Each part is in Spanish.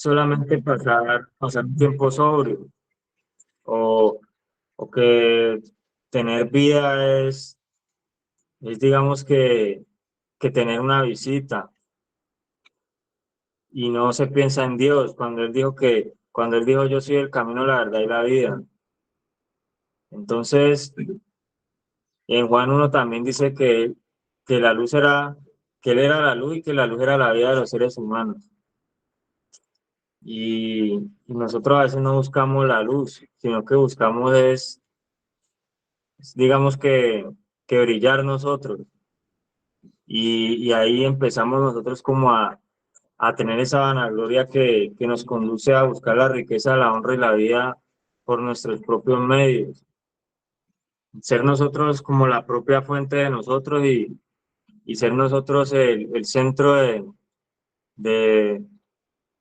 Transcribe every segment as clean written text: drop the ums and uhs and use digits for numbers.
solamente pasar un tiempo sobrio, o, o que tener vida es digamos que tener una visita y no se piensa en Dios cuando él dijo yo soy el camino, la verdad y la vida. Entonces, en Juan 1 también dice que la luz era, que él era la luz y que la luz era la vida de los seres humanos. Y nosotros a veces no buscamos la luz, sino que buscamos digamos que brillar nosotros. Y ahí empezamos nosotros como a tener esa vanagloria que nos conduce a buscar la riqueza, la honra y la vida por nuestros propios medios. Ser nosotros como la propia fuente de nosotros y ser nosotros el centro de,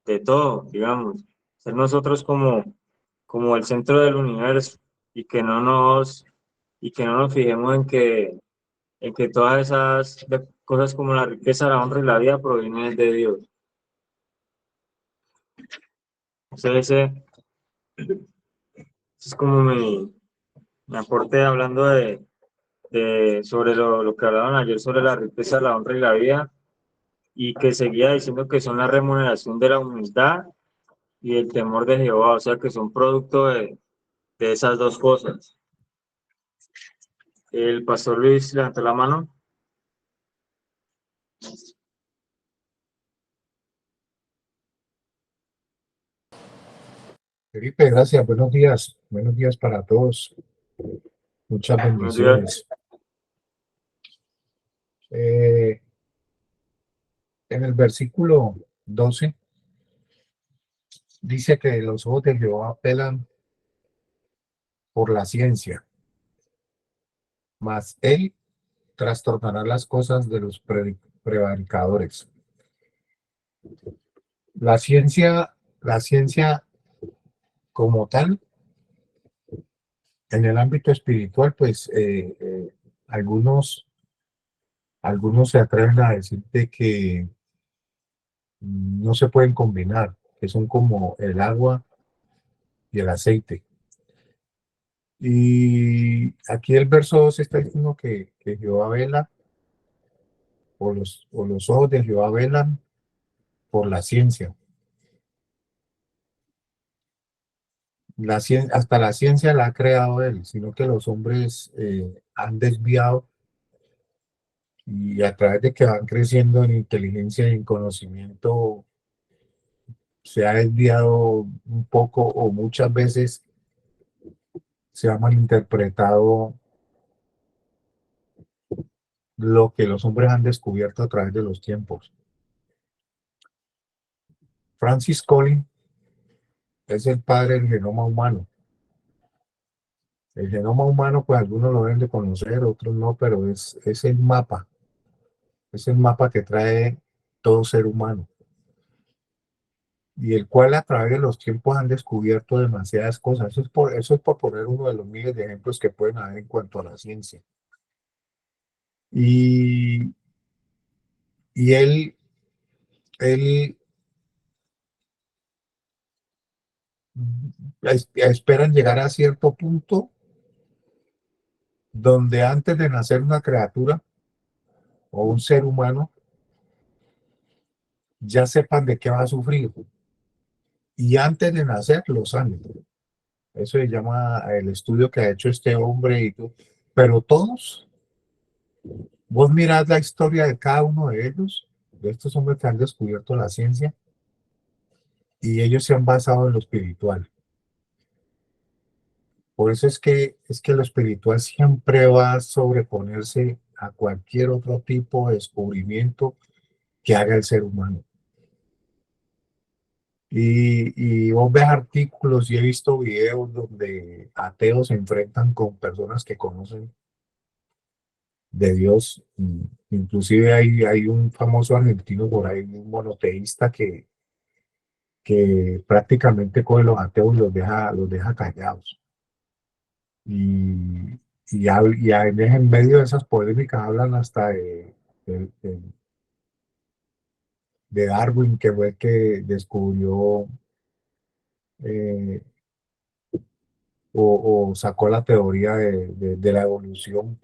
de todo, digamos. Ser nosotros como el centro del universo y y que no nos fijemos en que todas esas cosas como la riqueza, la honra y la vida provienen de Dios. Entonces, ese es como mi aporte hablando sobre lo que hablaban ayer sobre la riqueza, la honra y la vida, y que seguía diciendo que son la remuneración de la humildad y el temor de Jehová, o sea que son producto de esas dos cosas. El pastor Luis levantó la mano. Felipe, gracias. Buenos días. Buenos días para todos. Muchas Buenos días. bendiciones. En el versículo 12 dice que los ojos de Jehová pelan por la ciencia, mas él trastornará las cosas de los prevaricadores. La ciencia como tal, en el ámbito espiritual, pues algunos se atreven a decir de que no se pueden combinar, que son como el agua y el aceite. Y aquí el verso 2 está diciendo que Jehová vela, o los ojos de Jehová velan por la ciencia. Hasta la ciencia la ha creado él, sino que los hombres han desviado, y a través de que van creciendo en inteligencia y en conocimiento, se ha desviado un poco, o muchas veces se ha malinterpretado lo que los hombres han descubierto a través de los tiempos. Francis Collins es el padre del genoma humano. El genoma humano, pues algunos lo deben de conocer, otros no, pero es el mapa que trae todo ser humano, y el cual a través de los tiempos han descubierto demasiadas cosas. Eso es por poner uno de los miles de ejemplos que pueden haber en cuanto a la ciencia. Y, y él esperan llegar a cierto punto donde antes de nacer una criatura o un ser humano, ya sepan de qué va a sufrir, y antes de nacer lo saben. Eso se llama el estudio que ha hecho este hombre y todo. Pero todos, vos mirad la historia de cada uno de ellos, de estos hombres que han descubierto la ciencia, y ellos se han basado en lo espiritual. Por eso es que lo espiritual siempre va a sobreponerse a cualquier otro tipo de descubrimiento que haga el ser humano. Y vos ves artículos, y he visto videos donde ateos se enfrentan con personas que conocen de Dios. Inclusive hay un famoso argentino por ahí, un monoteísta, que prácticamente coge los ateos y los deja callados. Y, en medio de esas polémicas hablan hasta de Darwin, que fue el que descubrió eh, o sacó la teoría de la evolución,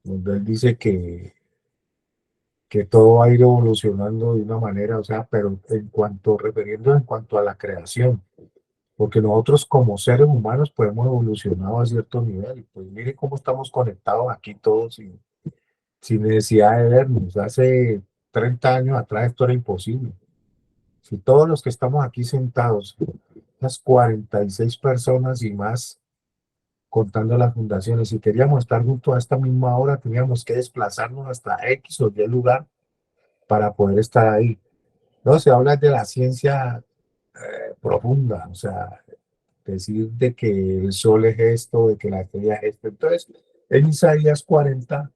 donde él dice que todo va a ir evolucionando de una manera, o sea, pero refiriendo en cuanto a la creación, porque nosotros como seres humanos podemos evolucionar a cierto nivel. Pues mire cómo estamos conectados aquí todos sin necesidad de vernos. Hace 30 años atrás esto era imposible. Si todos los que estamos aquí sentados, las 46 personas y más, contando las fundaciones, si queríamos estar juntos a esta misma hora, teníamos que desplazarnos hasta X o Y lugar para poder estar ahí. No, se habla de la ciencia profunda, o sea, decir de que el sol es esto, de que la estrella es esto. Entonces, en Isaías 40,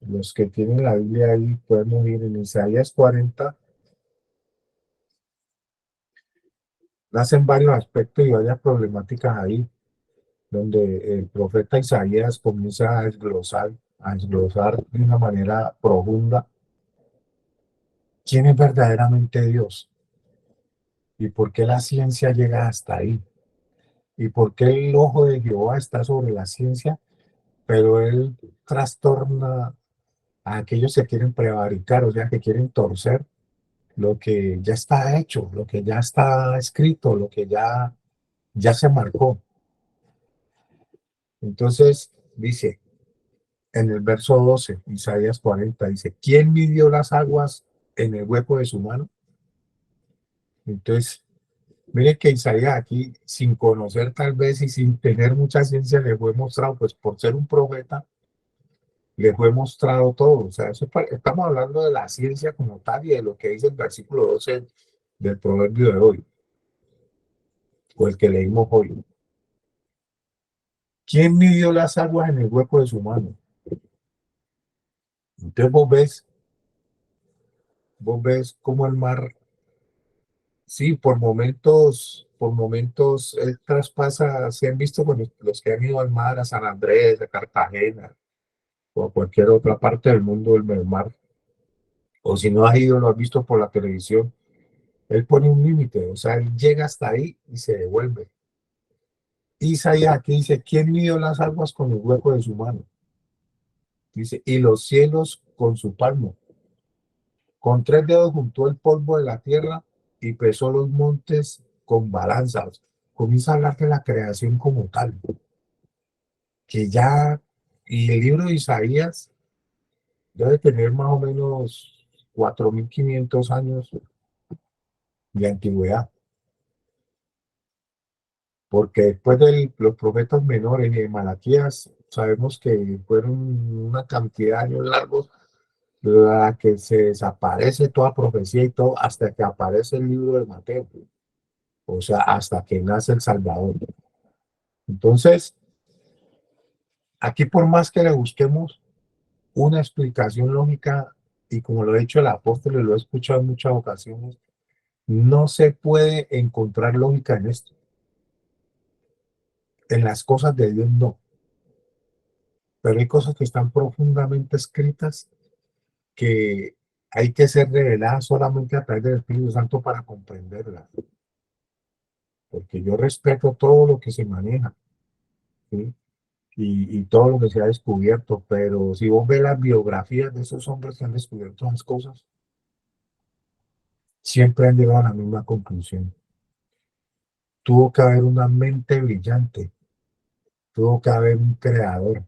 los que tienen la Biblia ahí, podemos ir en Isaías 40, nacen varios aspectos y varias problemáticas ahí, donde el profeta Isaías comienza a desglosar de una manera profunda quién es verdaderamente Dios y por qué la ciencia llega hasta ahí y por qué el ojo de Jehová está sobre la ciencia, pero él trastorna a aquellos que quieren prevaricar, o sea, que quieren torcer lo que ya está hecho, lo que ya está escrito, lo que ya se marcó. Entonces, dice en el verso 12, Isaías 40, dice, ¿quién midió las aguas en el hueco de su mano? Entonces, mire que Isaías aquí, sin conocer tal vez y sin tener mucha ciencia, le fue mostrado, pues por ser un profeta, le fue mostrado todo. O sea, estamos hablando de la ciencia como tal y de lo que dice el versículo 12 del proverbio de hoy, o el que leímos hoy. ¿Quién midió las aguas en el hueco de su mano? Entonces vos ves cómo el mar, sí, por momentos él traspasa, se han visto con los que han ido al mar, a San Andrés, a Cartagena, o a cualquier otra parte del mundo del mar, o si no has ido, lo has visto por la televisión, él pone un límite, o sea, él llega hasta ahí y se devuelve. Isaías aquí dice, ¿quién midió las aguas con el hueco de su mano? Dice, y los cielos con su palmo. Con 3 dedos juntó el polvo de la tierra y pesó los montes con balanzas. Comienza a hablar de la creación como tal, que ya, y el libro de Isaías debe tener más o menos 4.500 años de antigüedad, porque después de los profetas menores y de Malaquías, sabemos que fueron una cantidad de años largos la que se desaparece toda profecía y todo hasta que aparece el libro de Mateo, o sea, hasta que nace el Salvador. Entonces, aquí por más que le busquemos una explicación lógica, y como lo ha dicho el apóstol y lo he escuchado en muchas ocasiones, no se puede encontrar lógica en esto. En las cosas de Dios no, pero hay cosas que están profundamente escritas que hay que ser reveladas solamente a través del Espíritu Santo para comprenderlas, porque yo respeto todo lo que se maneja, ¿sí? Y todo lo que se ha descubierto, pero si vos ves las biografías de esos hombres que han descubierto esas cosas, siempre han llegado a la misma conclusión. Tuvo que haber una mente brillante, tuvo que haber un creador,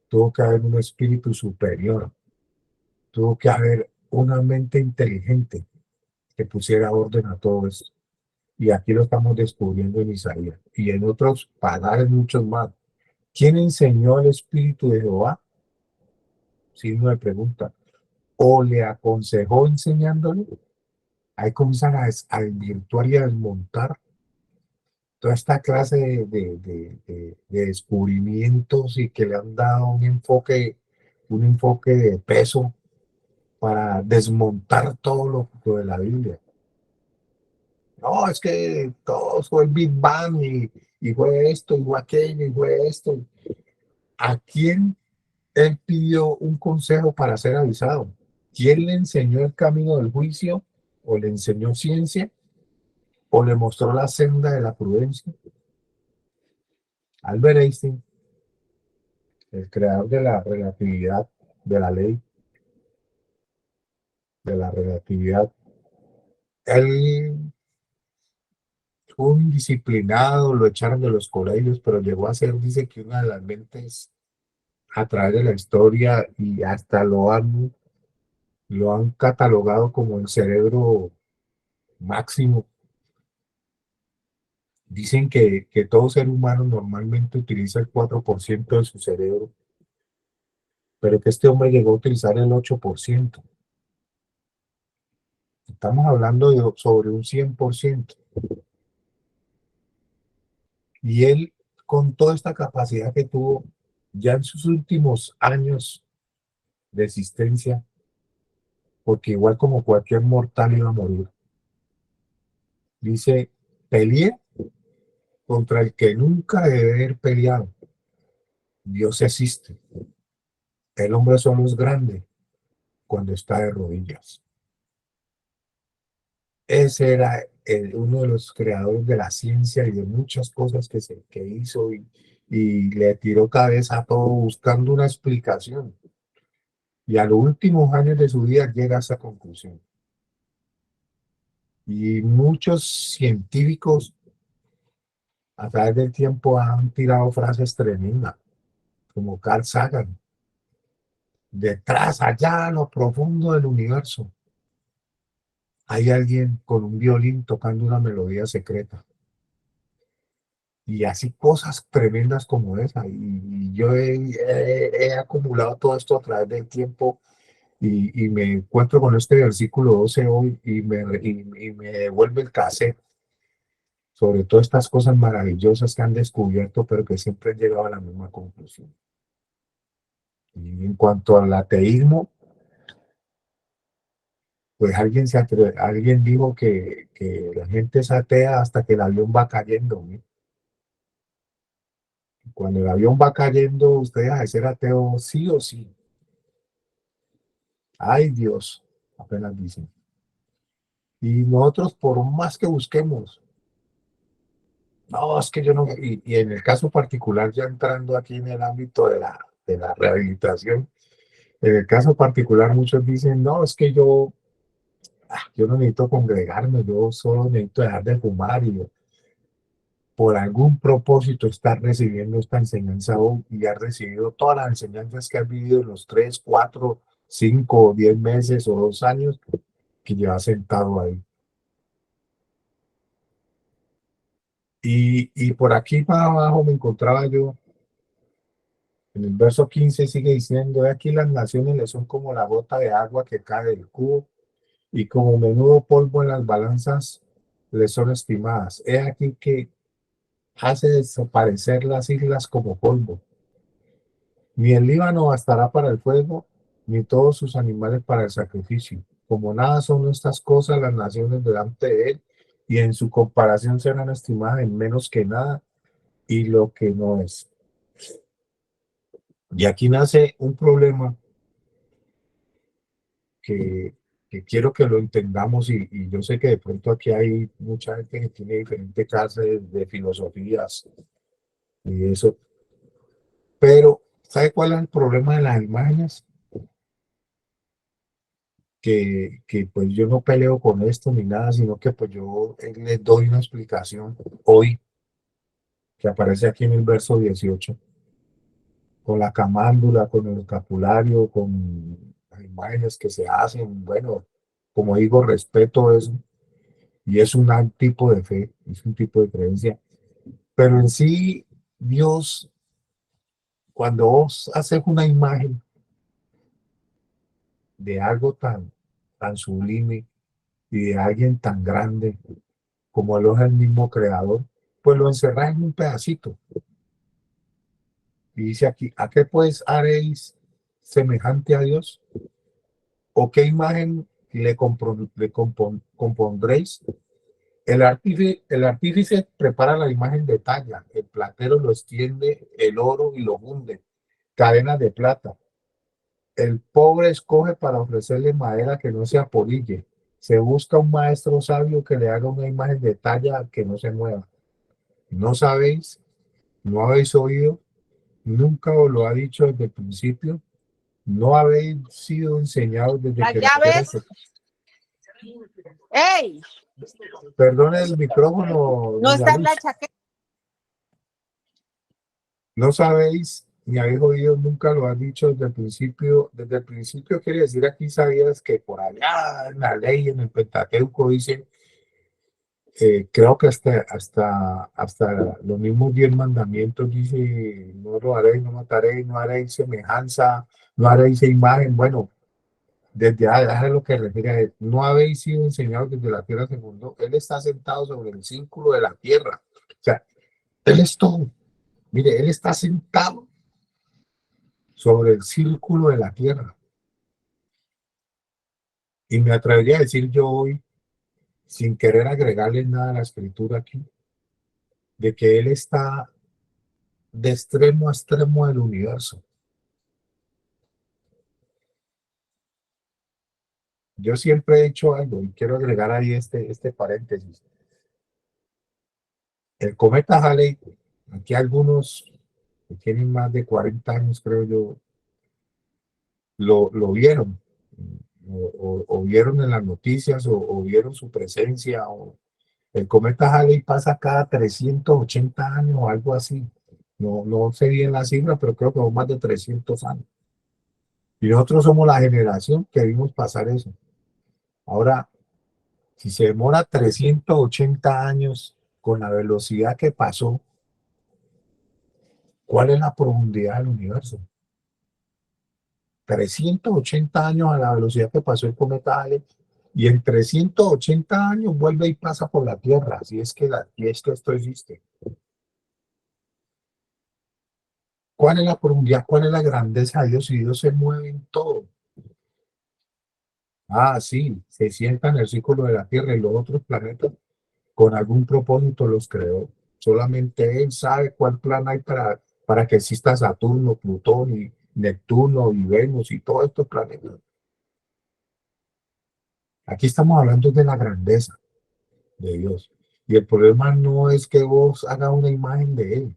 tuvo que haber un espíritu superior, tuvo que haber una mente inteligente que pusiera orden a todo esto. Y aquí lo estamos descubriendo en Isaías y en otros pasajes muchos más. ¿Quién enseñó el espíritu de Jehová? Signo de pregunta. ¿O le aconsejó enseñándole? Ahí comienzan a desvirtuar y a desmontar toda esta clase de descubrimientos y que le han dado un enfoque de peso para desmontar todo lo de la Biblia. No, es que todo fue el Big Bang y fue esto, y fue aquello, y fue esto. ¿A quién él pidió un consejo para ser avisado? ¿Quién le enseñó el camino del juicio? ¿O le enseñó ciencia? ¿O le mostró la senda de la prudencia? Albert Einstein, el creador de la relatividad, de la ley de la relatividad, él fue un indisciplinado, lo echaron de los colegios, pero llegó a ser, dice que una de las mentes a través de la historia y hasta lo han catalogado como el cerebro máximo. Dicen que todo ser humano normalmente utiliza el 4% de su cerebro, pero que este hombre llegó a utilizar el 8%. Estamos hablando sobre un 100%. Y él, con toda esta capacidad que tuvo, ya en sus últimos años de existencia, porque igual como cualquier mortal iba a morir, dice, peleé contra el que nunca debe haber peleado. Dios existe. El hombre solo es grande cuando está de rodillas. Ese era uno de los creadores de la ciencia y de muchas cosas que hizo y le tiró cabeza a todo buscando una explicación. Y a los últimos años de su vida llega a esa conclusión. Y muchos científicos a través del tiempo han tirado frases tremendas, como Carl Sagan, detrás, allá, a lo profundo del universo, hay alguien con un violín tocando una melodía secreta. Y así cosas tremendas como esa. Y yo he acumulado todo esto a través del tiempo y me encuentro con este versículo 12 hoy y me devuelve el cassette sobre todas estas cosas maravillosas que han descubierto, pero que siempre han llegado a la misma conclusión. Y en cuanto al ateísmo, pues alguien dijo que la gente es atea hasta que el avión va cayendo, ¿no? Cuando el avión va cayendo, usted deja de ser ateo sí o sí. Ay Dios, apenas dicen. Y nosotros, por más que busquemos, no, es que yo no, y en el caso particular, ya entrando aquí en el ámbito de la rehabilitación, en el caso particular muchos dicen, no, es que yo no necesito congregarme, yo solo necesito dejar de fumar y por algún propósito estar recibiendo esta enseñanza hoy y has recibido todas las enseñanzas que has vivido en los 3, 4, 5, 10 meses o 2 años que llevas sentado ahí. Y por aquí para abajo me encontraba yo, en el verso 15 sigue diciendo, aquí las naciones le son como la gota de agua que cae del cubo y como menudo polvo en las balanzas le son estimadas. He aquí que hace desaparecer las islas como polvo. Ni el Líbano bastará para el fuego, ni todos sus animales para el sacrificio. Como nada son estas cosas las naciones delante de él, y en su comparación serán estimadas en menos que nada y lo que no es. Y aquí nace un problema que, que quiero que lo entendamos y yo sé que de pronto aquí hay mucha gente que tiene diferentes clases de filosofías y eso, pero ¿sabe cuál es el problema de las imágenes? Que pues yo no peleo con esto ni nada, sino que pues yo les doy una explicación hoy que aparece aquí en el verso 18 con la camándula, con el escapulario, con las imágenes que se hacen, bueno, como digo, respeto eso, y es un tipo de fe, es un tipo de creencia, pero en sí, Dios, cuando vos haces una imagen de algo tan sublime y de alguien tan grande, como lo es el mismo creador, pues lo encerráis en un pedacito. Y dice aquí, ¿a qué pues haréis semejante a Dios? ¿O qué imagen compondréis? El artífice prepara la imagen de talla, el platero lo extiende, el oro y lo funde, cadenas de plata, el pobre escoge para ofrecerle madera que no se apolille. Se busca un maestro sabio que le haga una imagen de talla que no se mueva. ¿No sabéis? ¿No habéis oído? ¿Nunca os lo ha dicho desde el principio? ¿No habéis sido enseñados desde Las que la tierra llaves. se... ¡Ey! Perdone el micrófono, No doña está en la Luz. chaqueta. ¿No sabéis ni habéis oído? Nunca lo ha dicho desde el principio. Desde el principio quiere decir aquí sabías que por allá en la ley, en el Pentateuco dice, creo que hasta los mismos 10 mandamientos dice, no robaréis, no mataréis, no haréis semejanza, no haréis imagen. Bueno, desde ahí, es lo que refiere a él. No habéis sido enseñados desde la tierra segundo. Él está sentado sobre el círculo de la tierra. O sea, él es todo. Mire, él está sentado sobre el círculo de la tierra. Y me atrevería a decir yo hoy, sin querer agregarle nada a la escritura aquí, de que él está de extremo a extremo del universo. Yo siempre he hecho algo y quiero agregar ahí este paréntesis. El cometa Halley, aquí algunos que tienen más de 40 años, creo yo, lo vieron, o vieron en las noticias, o vieron su presencia. El cometa Halley pasa cada 380 años o algo así. No sé bien la cifra, pero creo que son más de 300 años. Y nosotros somos la generación que vimos pasar eso. Ahora, si se demora 380 años con la velocidad que pasó, ¿cuál es la profundidad del universo? 380 años a la velocidad que pasó el cometa Halley, y en 380 años vuelve y pasa por la Tierra. Si es que esto existe. ¿Cuál es la profundidad? ¿Cuál es la grandeza de Dios? Si Dios se mueve en todo. Ah, sí, se sienta en el círculo de la Tierra y los otros planetas con algún propósito los creó. Solamente Él sabe cuál plan hay para que exista Saturno, Plutón y Neptuno y Venus y todos estos planetas. Aquí estamos hablando de la grandeza de Dios. Y el problema no es que vos hagas una imagen de Él.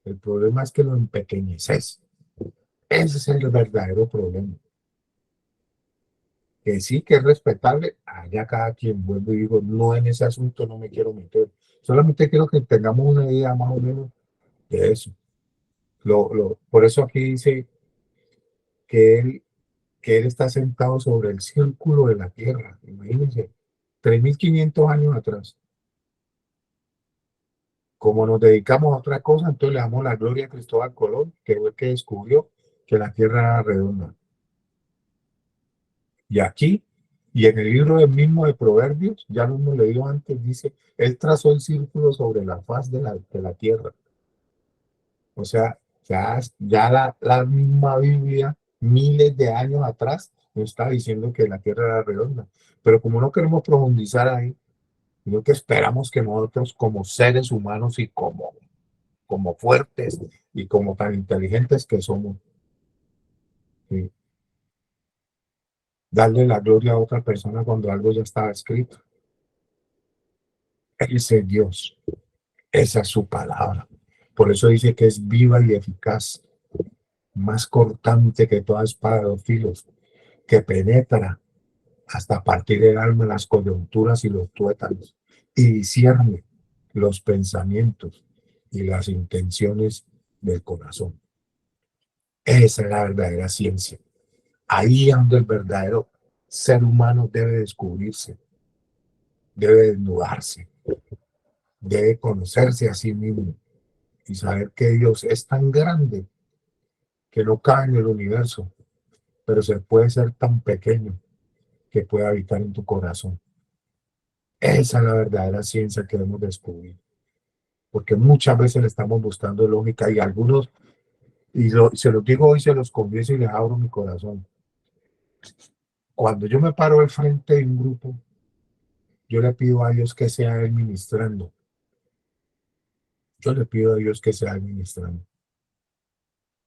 El problema es que lo empequeñeces. Ese es el verdadero problema. Que sí, que es respetable, allá cada quien. Vuelvo y digo, no, en ese asunto no me quiero meter. Solamente quiero que tengamos una idea más o menos de eso. Por eso aquí dice que él está sentado sobre el círculo de la tierra. Imagínense, 3.500 años atrás. Como nos dedicamos a otra cosa, entonces le damos la gloria a Cristóbal Colón, que fue el que descubrió que la tierra era redonda. Y aquí, y en el libro del mismo de Proverbios, ya lo hemos leído antes, dice, él trazó el círculo sobre la faz de la tierra. O sea, ya la misma Biblia, miles de años atrás, nos está diciendo que la tierra era redonda. Pero como no queremos profundizar ahí, sino que esperamos que nosotros como seres humanos y como fuertes y como tan inteligentes que somos, ¿sí? Darle la gloria a otra persona cuando algo ya estaba escrito. Ese es Dios. Esa es su palabra. Por eso dice que es viva y eficaz, más cortante que toda espada de dos filos, que penetra hasta partir el alma, las coyunturas y los tuétanos, y discierne los pensamientos y las intenciones del corazón. Esa es la verdadera ciencia. Ahí es donde el verdadero ser humano debe descubrirse, debe desnudarse, debe conocerse a sí mismo y saber que Dios es tan grande que no cabe en el universo, pero se puede ser tan pequeño que puede habitar en tu corazón. Esa es la verdadera ciencia que debemos descubrir, porque muchas veces le estamos buscando lógica y algunos, se los digo hoy, se los confieso y les abro mi corazón. Cuando yo me paro al frente de un grupo, yo le pido a Dios que sea Él ministrando. Yo le pido a Dios que sea Él ministrando.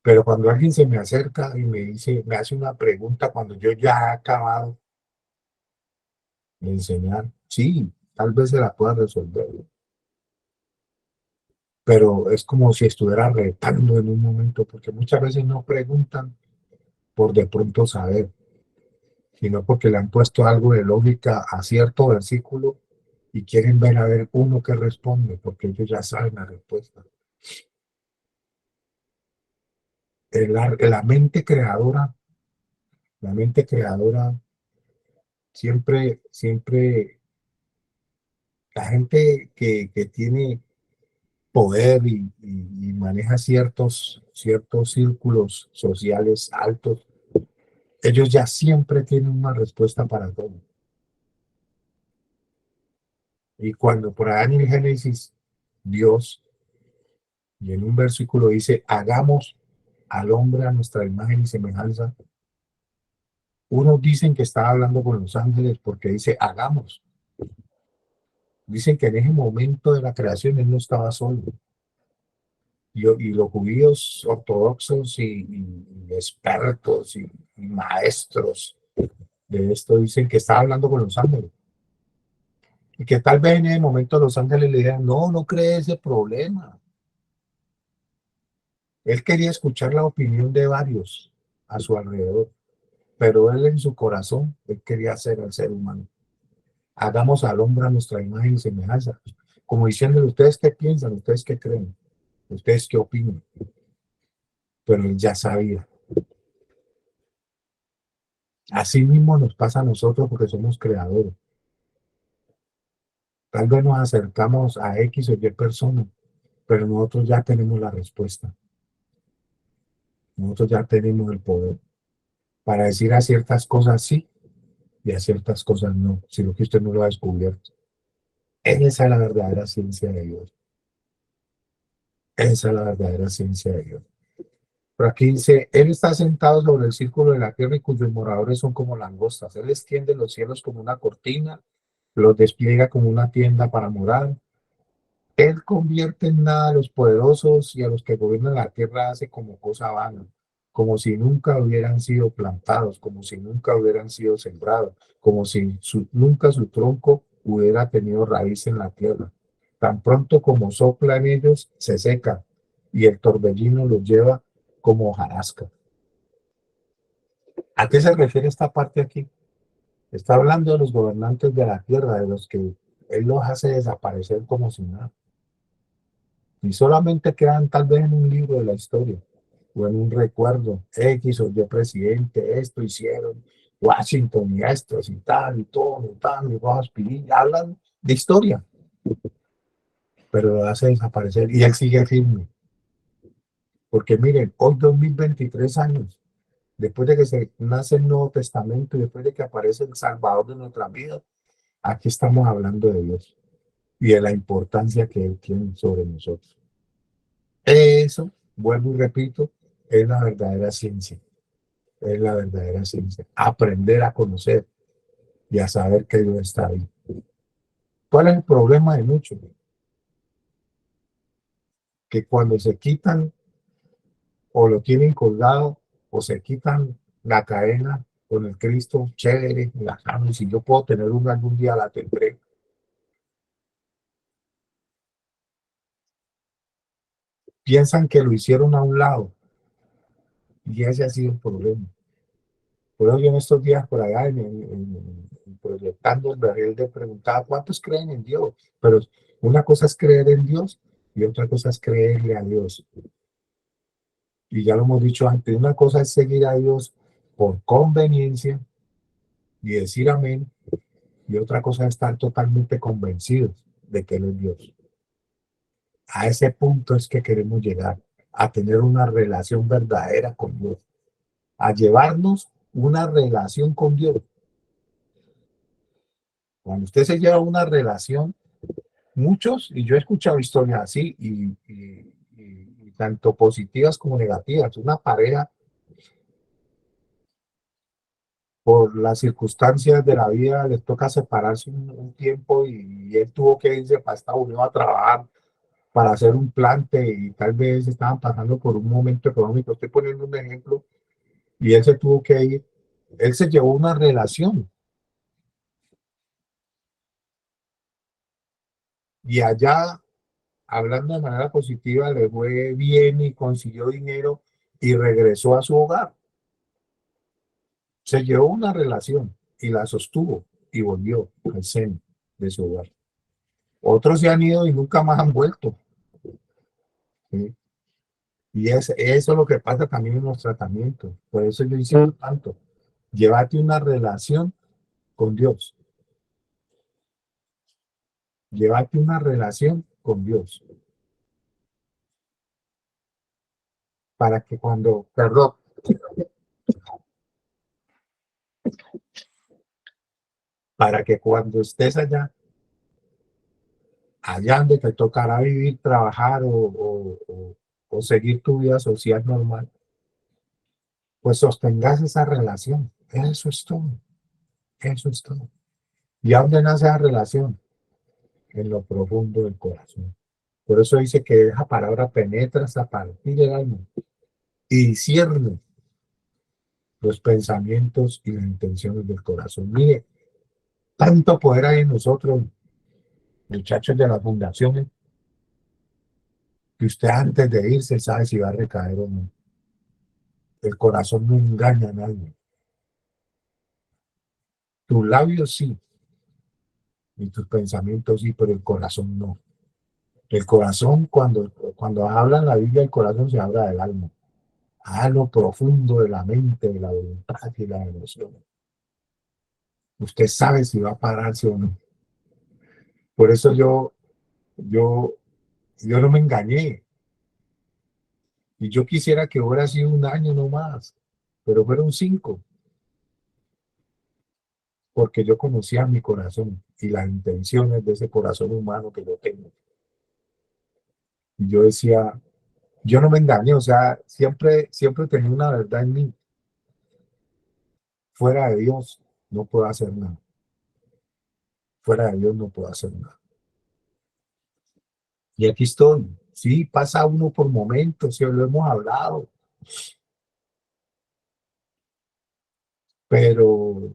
Pero cuando alguien se me acerca y me dice, me hace una pregunta cuando yo ya he acabado de enseñar, sí, tal vez se la pueda resolver, pero es como si estuviera retando en un momento, porque muchas veces no preguntan por de pronto saber, sino porque le han puesto algo de lógica a cierto versículo y quieren ver a ver uno que responde, porque ellos ya saben la respuesta. La la mente creadora siempre, la gente que tiene poder y maneja ciertos círculos sociales altos, ellos ya siempre tienen una respuesta para todo. Y cuando por allá en el Génesis, Dios, y en un versículo dice, hagamos al hombre a nuestra imagen y semejanza, unos dicen que está hablando con los ángeles porque dice, hagamos. Dicen que en ese momento de la creación él no estaba solo. Y los judíos ortodoxos y expertos y maestros de esto dicen que estaba hablando con los ángeles. Y que tal vez en ese momento los ángeles le dijeran, no, no cree ese problema. Él quería escuchar la opinión de varios a su alrededor, pero él en su corazón, él quería ser el ser humano. Hagamos al hombre a nuestra imagen y semejanza. Como diciendo, ¿ustedes qué piensan? ¿Ustedes qué creen? ¿Ustedes qué opinan? Pero él ya sabía. Así mismo nos pasa a nosotros porque somos creadores. Tal vez nos acercamos a X o Y personas, pero nosotros ya tenemos la respuesta. Nosotros ya tenemos el poder para decir a ciertas cosas sí y a ciertas cosas no, sino que usted no lo ha descubierto. Esa es la verdadera ciencia de Dios. Esa es la verdadera ciencia de Dios. Pero aquí dice, Él está sentado sobre el círculo de la tierra y cuyos moradores son como langostas. Él extiende los cielos como una cortina, los despliega como una tienda para morar. Él convierte en nada a los poderosos y a los que gobiernan la tierra hace como cosa vana, como si nunca hubieran sido plantados, como si nunca hubieran sido sembrados, como si nunca su tronco hubiera tenido raíz en la tierra. Tan pronto como sopla en ellos, se seca y el torbellino los lleva como hojarasca. ¿A qué se refiere esta parte aquí? Está hablando de los gobernantes de la tierra, de los que él los hace desaparecer como si nada. Y solamente quedan tal vez en un libro de la historia o en un recuerdo. X o Y presidente, esto hicieron, Washington y estos y tal, y todo, y tal, y Rojas Pinilla, hablan de historia, pero lo hace desaparecer y él sigue firme. Porque miren, hoy 2023 años, después de que se nace el Nuevo Testamento y después de que aparece el Salvador de nuestra vida, aquí estamos hablando de Dios y de la importancia que Él tiene sobre nosotros. Eso, vuelvo y repito, es la verdadera ciencia. Es la verdadera ciencia. Aprender a conocer y a saber que Dios está ahí. ¿Cuál es el problema de muchos? Que cuando se quitan o lo tienen colgado o se quitan la cadena con el Cristo, chévere, la y si yo puedo tener una algún día la tendré. Piensan que lo hicieron a un lado y ese ha sido el problema. Por eso yo en estos días por allá, proyectando el barril de preguntaba cuántos creen en Dios, pero una cosa es creer en Dios y otra cosa es creerle a Dios. Y ya lo hemos dicho antes, una cosa es seguir a Dios por conveniencia y decir amén, y otra cosa es estar totalmente convencidos de que Él es Dios. A ese punto es que queremos llegar, a tener una relación verdadera con Dios, a llevarnos una relación con Dios. Cuando usted se lleva una relación, muchos, y yo he escuchado historias así, y tanto positivas como negativas, una pareja por las circunstancias de la vida les toca separarse un tiempo y él tuvo que irse para Estados Unidos a trabajar para hacer un plante y tal vez estaban pasando por un momento económico. Estoy poniendo un ejemplo y él se tuvo que ir. Él se llevó una relación y allá, hablando de manera positiva, le fue bien y consiguió dinero y regresó a su hogar. Se llevó una relación y la sostuvo y volvió al seno de su hogar. Otros se han ido y nunca más han vuelto. ¿Sí? Y eso es lo que pasa también en los tratamientos. Por eso yo insisto tanto. Llévate una relación con Dios. Llévate una relación con Dios. Para que cuando, perdón, para que cuando estés allá donde te tocará vivir, trabajar o seguir tu vida social normal, pues sostengas esa relación. Eso es todo. Eso es todo. ¿Y a dónde nace esa relación? En lo profundo del corazón. Por eso dice que esa palabra penetra hasta partir del alma y discierne los pensamientos y las intenciones del corazón. Mire, tanto poder hay en nosotros, muchachos de las fundaciones, que usted antes de irse sabe si va a recaer o no. El corazón no engaña a nadie. Tus labios sí, y tus pensamientos sí, pero el corazón no. El corazón, cuando habla en la Biblia, el corazón se habla del alma, a lo profundo de la mente, de la voluntad y la emoción. Usted sabe si va a pararse o no. Por eso yo, yo no me engañé. Y yo quisiera que hubiera sido un año no más, pero fueron 5, porque yo conocía mi corazón y las intenciones de ese corazón humano que yo tengo. Y yo decía, yo no me engañé, o sea, siempre tenía una verdad en mí. Fuera de Dios no puedo hacer nada. Fuera de Dios no puedo hacer nada. Y aquí estoy. Sí, pasa uno por momentos, sí, lo hemos hablado, pero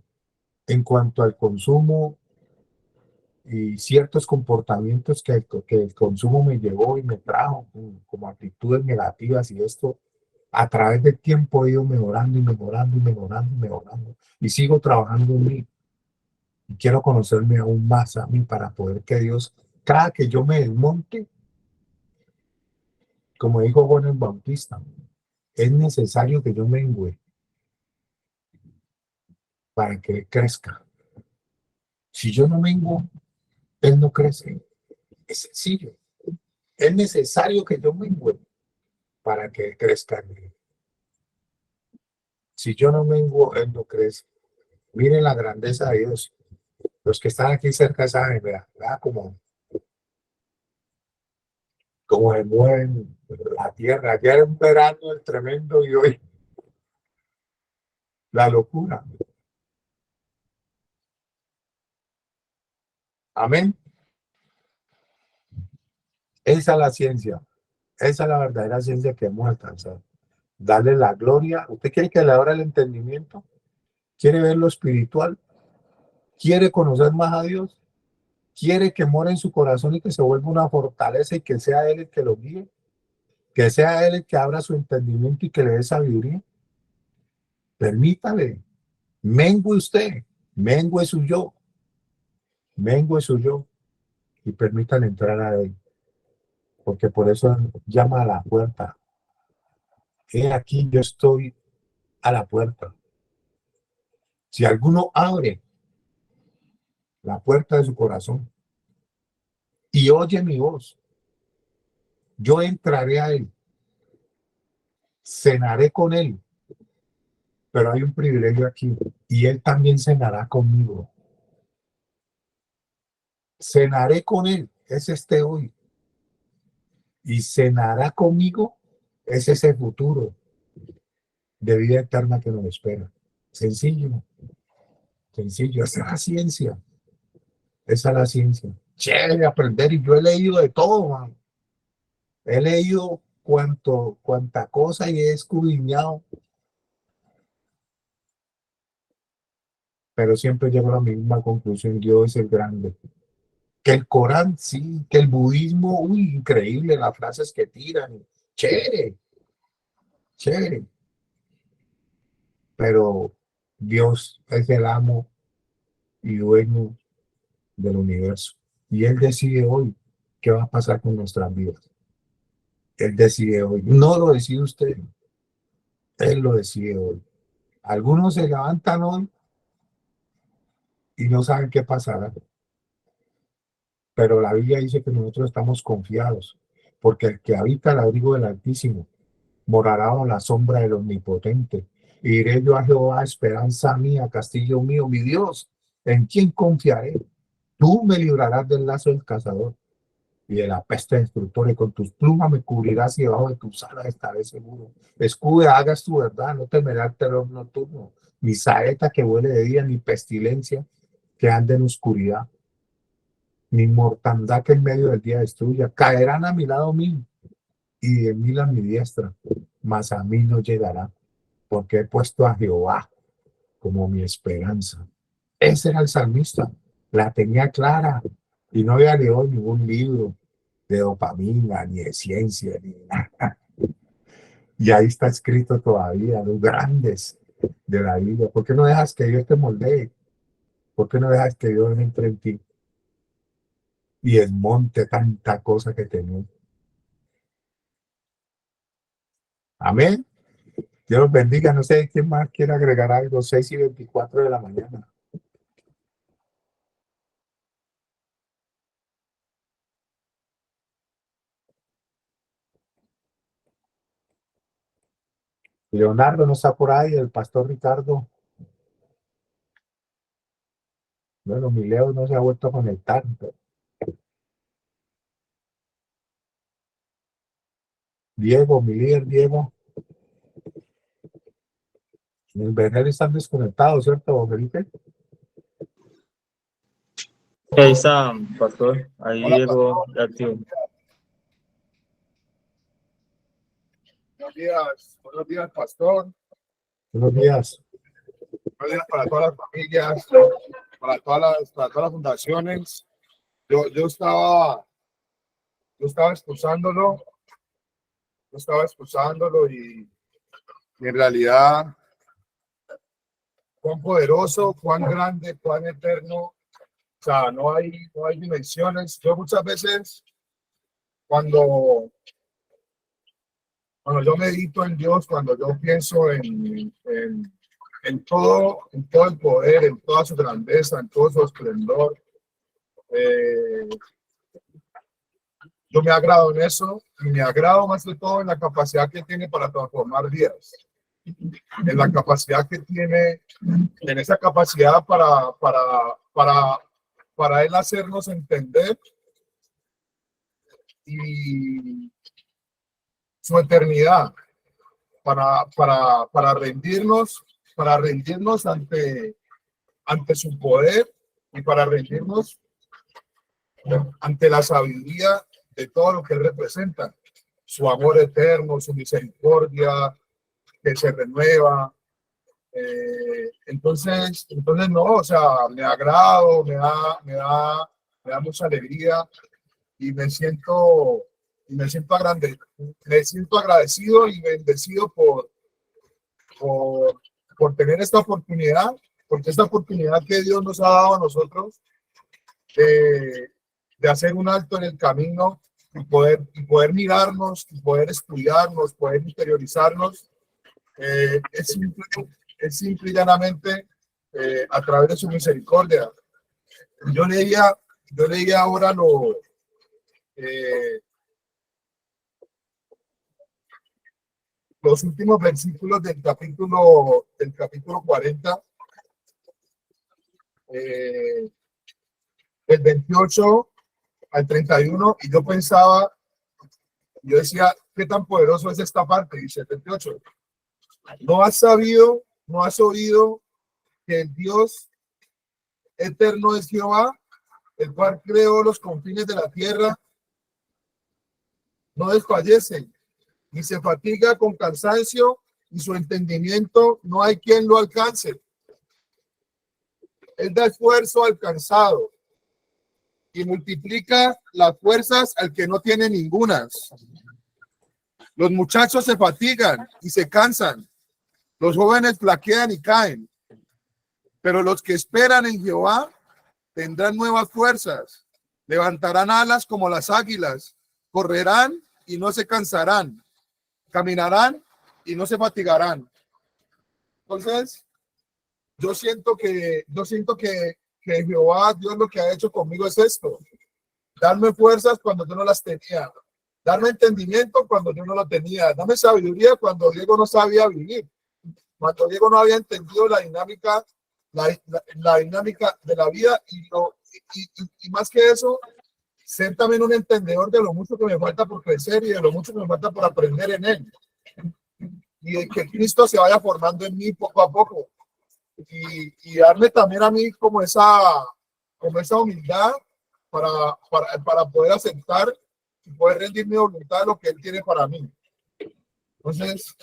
en cuanto al consumo y ciertos comportamientos que el consumo me llevó y me trajo, como actitudes negativas y esto, a través del tiempo he ido mejorando y mejorando y mejorando y mejorando. Y sigo trabajando en mí. Y quiero conocerme aún más a mí para poder que Dios, cada que yo me desmonte, como dijo Juan el Bautista, es necesario que yo mengüe para que Él crezca. Si yo no menguo, Él no crece. Es sencillo. Es necesario que yo mengüe para que Él crezca en mí. Si yo no menguo, Él no crece. Miren la grandeza de Dios. Los que están aquí cerca saben, ¿verdad? Como se mueven la tierra. Ayer era un verano el tremendo y hoy la locura. Amén. Esa es la ciencia. Esa es la verdadera ciencia que hemos alcanzado. Darle la gloria. ¿Usted quiere que le abra el entendimiento? ¿Quiere ver lo espiritual? ¿Quiere conocer más a Dios? ¿Quiere que more en su corazón y que se vuelva una fortaleza y que sea Él el que lo guíe? Que sea Él el que abra su entendimiento y que le dé sabiduría. Permítale. Mengue usted. Mengue su yo. Mengue su yo. Y permítale entrar a Él. Porque por eso llama a la puerta. He aquí, yo estoy a la puerta. Si alguno abre la puerta de su corazón y oye mi voz, yo entraré a Él, cenaré con Él, pero hay un privilegio aquí y Él también cenará conmigo. Cenaré con Él, es este hoy, y cenará conmigo, es ese futuro de vida eterna que nos espera. Sencillo, sencillo, esa es la ciencia, esa es la ciencia. Chévere aprender y yo he leído de todo, man. He leído cuánta cosa y he escudriñado, pero siempre llego a la misma conclusión: Dios es el grande. Que el Corán, sí, que el budismo, uy, increíble las frases que tiran, chévere, chévere, pero Dios es el amo y dueño del universo. Y Él decide hoy qué va a pasar con nuestras vidas. Él decide hoy. No lo decide usted, Él lo decide hoy. Algunos se levantan hoy y no saben qué pasará, pero la Biblia dice que nosotros estamos confiados, porque el que habita el abrigo del Altísimo morará bajo la sombra del Omnipotente. Y diré yo a Jehová, esperanza mía, castillo mío, mi Dios, ¿en quién confiaré? Tú me librarás del lazo del cazador y de la peste destructora, y con tus plumas me cubrirás y debajo de tus alas estaré seguro. Escude, hagas tu verdad, no temerá el terror nocturno, ni saeta que vuele de día, ni pestilencia que ande en oscuridad, ni mortandad que en medio del día destruya. Caerán a mi lado mil y 10.000 a mi diestra, mas a mí no llegará, porque he puesto a Jehová como mi esperanza. Ese era el salmista, la tenía clara y no había leído ningún libro de dopamina, ni de ciencia, ni nada. Y ahí está escrito todavía, los grandes de la Biblia. ¿Por qué no dejas que Dios te moldee? ¿Por qué no dejas que Dios entre en ti y desmonte tanta cosa que tenés? Amén. Dios los bendiga. No sé quién más quiere agregar algo. 6:24 de la mañana. Leonardo no está por ahí, el pastor Ricardo. Bueno, mi Leo no se ha vuelto a conectar. Diego, mi líder Diego. El Bernal están desconectados, ¿cierto, Felipe? Ahí está, pastor. Ahí Hola, llegó pastor. activo. Buenos días, pastor. Buenos días. Buenos días para todas las familias, para todas las fundaciones. Yo estaba escuchándolo, y en realidad, cuán poderoso, cuán grande, cuán eterno. O sea, no hay dimensiones. Yo muchas veces, cuando, cuando yo medito en Dios, cuando yo pienso en todo el poder, en toda su grandeza, en todo su esplendor, eh, yo me agrado en eso, y me agrado más de todo en la capacidad que tiene para transformar vidas, en la capacidad que tiene, en esa capacidad para él hacernos entender y su eternidad, para rendirnos ante su poder, y para rendirnos ante la sabiduría de todo lo que él representa, su amor eterno, su misericordia que se renueva. Entonces no, o sea, me agrado, me da mucha alegría, y me siento agradecido y bendecido por, por tener esta oportunidad, porque esta oportunidad que Dios nos ha dado a nosotros de hacer un alto en el camino, y poder mirarnos, y poder estudiarnos, poder interiorizarnos, es simple y llanamente a través de su misericordia. Yo leía ahora eh, los últimos versículos del capítulo 40, del 28 al 31, y yo decía, ¿qué tan poderoso es esta parte? Dice el 28. No has oído que el Dios eterno es Jehová, el cual creó los confines de la tierra no desfallece, ni se fatiga con cansancio, y su entendimiento no hay quien lo alcance. Él da esfuerzo al cansado y multiplica las fuerzas al que no tiene ningunas. Los muchachos se fatigan y se cansan, los jóvenes flaquean y caen, pero los que esperan en Jehová tendrán nuevas fuerzas, levantarán alas como las águilas, correrán y no se cansarán, caminarán y no se fatigarán. Entonces, yo siento que Jehová, Dios, lo que ha hecho conmigo es esto: darme fuerzas cuando yo no las tenía, darme entendimiento cuando yo no lo tenía, darme sabiduría cuando Diego no sabía vivir, cuando Diego no había entendido la dinámica, la dinámica de la vida, y más que eso, ser también un entendedor de lo mucho que me falta por crecer y de lo mucho que me falta por aprender en él, y de que Cristo se vaya formando en mí poco a poco, y darme también a mí como esa humildad para poder aceptar y poder rendir mi voluntad a lo que Él tiene para mí. Entonces,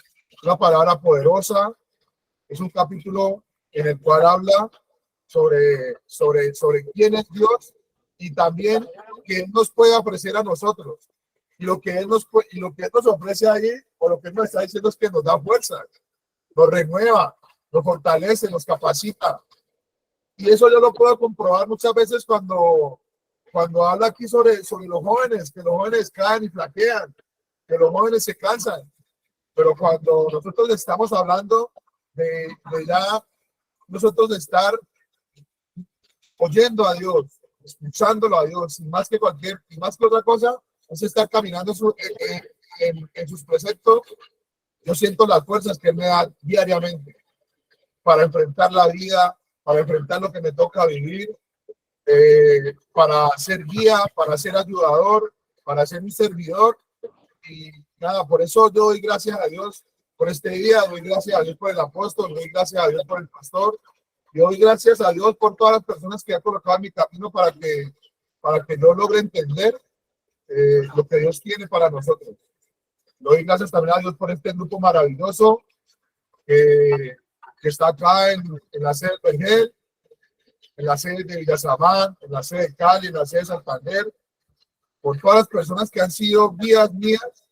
una palabra poderosa, es un capítulo en el cual habla sobre quién es Dios, y también que Él nos puede ofrecer a nosotros. Y lo que Él nos ofrece allí, o lo que Él nos está diciendo, es que nos da fuerza, nos renueva, nos fortalece, nos capacita. Y eso yo lo puedo comprobar muchas veces cuando habla aquí sobre los jóvenes, que los jóvenes caen y flaquean, que los jóvenes se cansan. Pero cuando nosotros estamos hablando de ya nosotros de estar oyendo a Dios, escuchándolo a Dios, y más que otra cosa, es estar caminando en sus preceptos, yo siento las fuerzas que Él me da diariamente para enfrentar la vida, para enfrentar lo que me toca vivir, para ser guía, para ser ayudador, para ser un servidor. Y nada, por eso yo doy gracias a Dios por este día, doy gracias a Dios por el apóstol, doy gracias a Dios por el pastor, y doy gracias a Dios por todas las personas que ha colocado en mi camino para que yo logre entender lo que Dios tiene para nosotros. Doy gracias también a Dios por este grupo maravilloso que está acá en la sede de Vergel, en la sede de Villasamán, en la sede de Cali, en la sede de Santander, por todas las personas que han sido guías mías,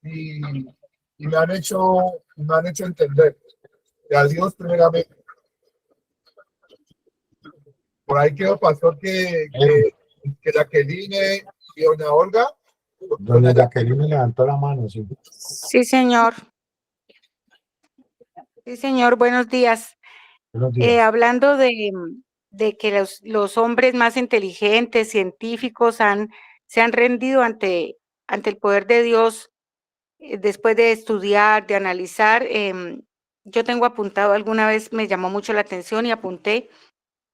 y me han hecho entender que a Dios primeramente. Por ahí quedó, pastor, que Jacqueline y doña Olga. Doña Jacqueline levantó la mano, sí. Sí, señor. Sí, señor. Buenos días. Buenos días. Hablando de que los hombres más inteligentes, científicos, se han rendido ante el poder de Dios después de estudiar, de analizar. Yo tengo apuntado, alguna vez me llamó mucho la atención y apunté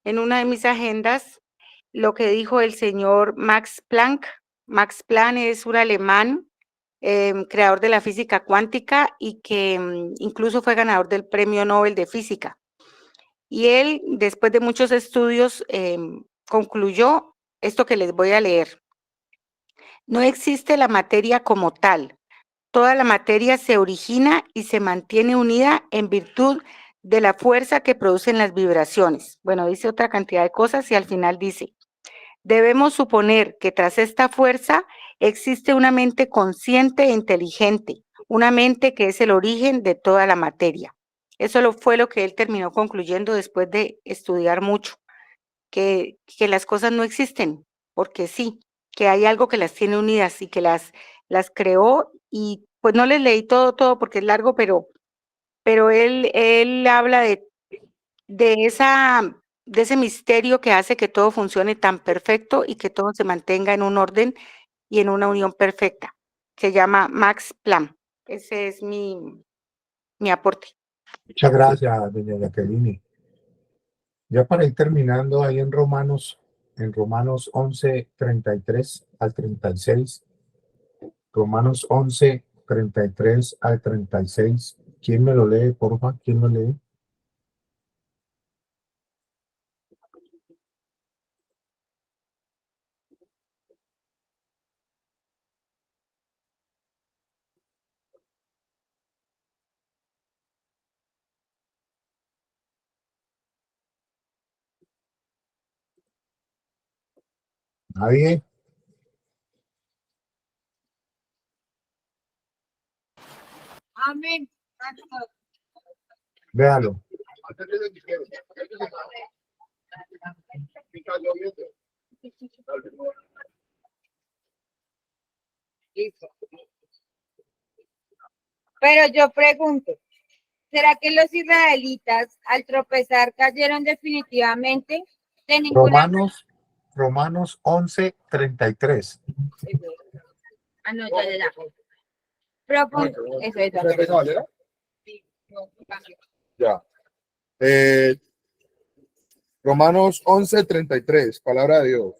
en una de mis agendas lo que dijo el señor Max Planck. Max Planck es un alemán, creador de la física cuántica, y que incluso fue ganador del Premio Nobel de Física. Y él, después de muchos estudios, concluyó esto que les voy a leer. No existe la materia como tal. Toda la materia se origina y se mantiene unida en virtud de la fuerza que producen las vibraciones. Bueno, dice otra cantidad de cosas y al final dice: debemos suponer que tras esta fuerza existe una mente consciente e inteligente, una mente que es el origen de toda la materia. Eso fue lo que él terminó concluyendo después de estudiar mucho, que las cosas no existen, porque sí, que hay algo que las tiene unidas y que las creó. Y pues no les leí todo porque es largo, pero él habla de ese misterio que hace que todo funcione tan perfecto y que todo se mantenga en un orden y en una unión perfecta. Se llama Max Planck. Ese es mi aporte. Muchas gracias, doña Jacqueline. Ya para ir terminando, ahí en Romanos 11, 33 al 36, Romanos 11, 33 al 36. ¿Quién me lo lee, porfa? ¿Quién lo lee? Nadie. Amén. Véalo. Listo. Pero yo pregunto, ¿será que los israelitas al tropezar cayeron definitivamente de ninguna Romanos 11:33. Ah, no, ya. Eso. Ya. Romanos 11:33, palabra de Dios.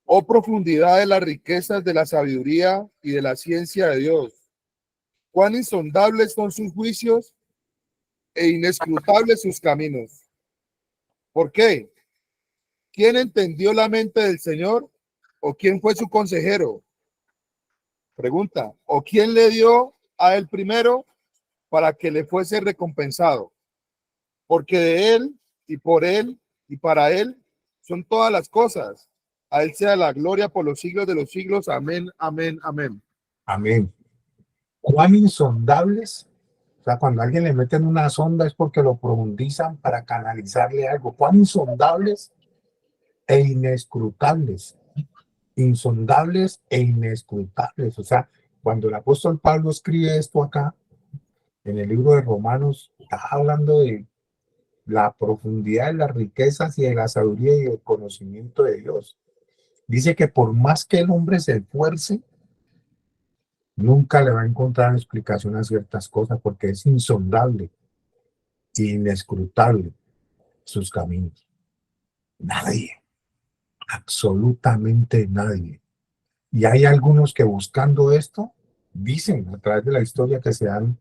Oh profundidad de las riquezas de la sabiduría y de la ciencia de Dios. Cuán insondables son sus juicios e inescrutables sus caminos. ¿Por qué? ¿Quién entendió la mente del Señor? ¿O quién fue su consejero? Pregunta. ¿O quién le dio a él primero para que le fuese recompensado? Porque de él y por él y para él son todas las cosas. A él sea la gloria por los siglos de los siglos. Amén, amén, amén. Amén. ¿Cuán insondables? O sea, cuando a alguien le meten una sonda es porque lo profundizan para canalizarle algo. ¿Cuán insondables e inescrutables? Insondables e inescrutables. O sea, cuando el apóstol Pablo escribe esto acá, en el libro de Romanos, está hablando de la profundidad de las riquezas y de la sabiduría y el conocimiento de Dios. Dice que por más que el hombre se esfuerce, nunca le va a encontrar explicación a ciertas cosas porque es insondable e inescrutable sus caminos. Nadie, absolutamente nadie. Y hay algunos que buscando esto, dicen a través de la historia que se han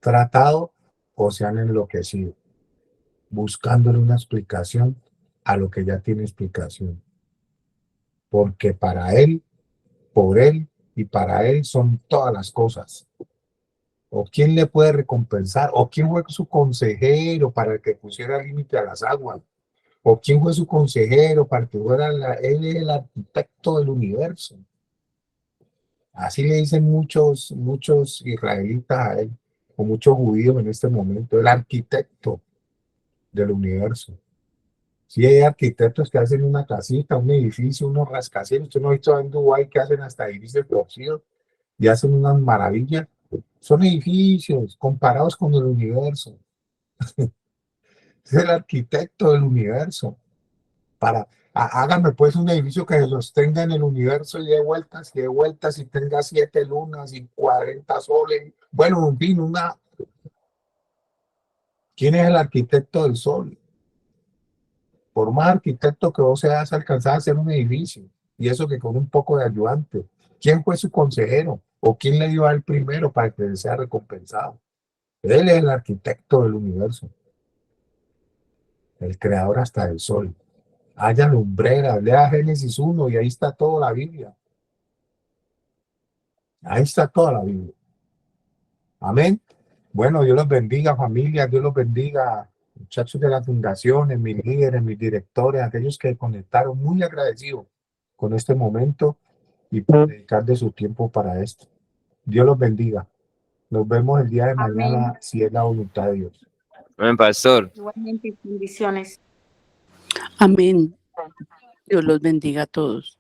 tratado o se han enloquecido, buscándole una explicación a lo que ya tiene explicación. Porque para él, por él y para él son todas las cosas. ¿O quién le puede recompensar? ¿O quién fue su consejero para que pusiera límite a las aguas? ¿O quién fue su consejero para que fuera él es el arquitecto del universo? Así le dicen muchos israelitas a él, o muchos judíos en este momento, el arquitecto del universo. Sí, hay arquitectos que hacen una casita, un edificio, unos rascacielos. Usted no ha visto en Dubái que hacen hasta edificios torcidos y hacen unas maravillas. Son edificios comparados con el universo. Es el arquitecto del universo. Hágame pues un edificio que se sostenga en el universo y de vueltas y tenga 7 lunas y 40 soles. Bueno, en fin, ¿quién es el arquitecto del sol? Por más arquitecto que vos seas, alcanzar a hacer un edificio. Y eso que con un poco de ayudante. ¿Quién fue su consejero? ¿O quién le dio a él primero para que sea recompensado? Él es el arquitecto del universo. El creador hasta del sol. Haya lumbreras, lea Génesis 1 y ahí está toda la Biblia. Ahí está toda la Biblia. Amén. Bueno, Dios los bendiga, familia. Dios los bendiga, muchachos de las fundaciones, mis líderes, mis directores, aquellos que conectaron, muy agradecidos con este momento y por dedicar de su tiempo para esto. Dios los bendiga. Nos vemos el día de mañana, si es la voluntad de Dios. Amén, pastor. Igualmente, bendiciones. Amén. Dios los bendiga a todos.